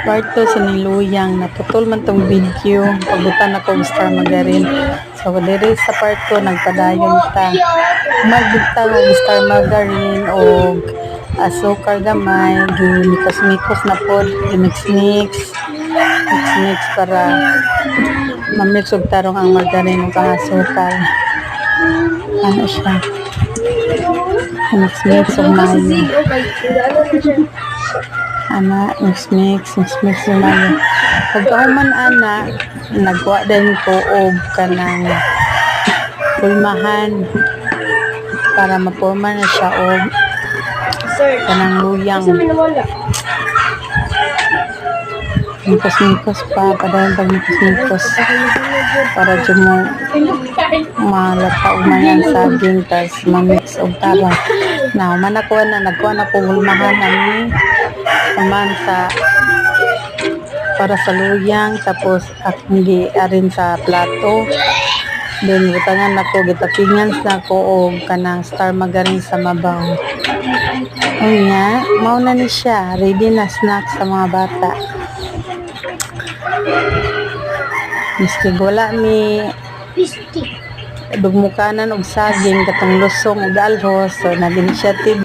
Part 2 sa niluyang. Naputol man tong video. Pagutan ako og Star Margarine. So, diri sa part 2, nagpadayon ta. Magbutang og Star Margarine o asukar gamay. Gimikos-mikos na pod. Gimix-mix. Mix-mix para mamix og tarong ang margarine ug ang asukar. Ano siya? Mix-mix og mayo. Mix-mix yung mayo. Pagkauman ana, nagwa din ko og kanang pulmahan para mapurma na siya og kanang luyang. Mikos-mikos pa, padayon pag mikos-mikos para dyan mo malata o mayan saging tas mamix og taba. Now, nagkuha na po hulmahan namin naman sa para sa luyang tapos akong giarin sa plato. Then butangan ako gitakingan na ko og kanang Star Margarine sa mabaw. Ayun nga, mauna ni siya, ready na snack sa mga bata. Miski wala mi dugmukanan og saging katong lusong og alhos, so nag-initiative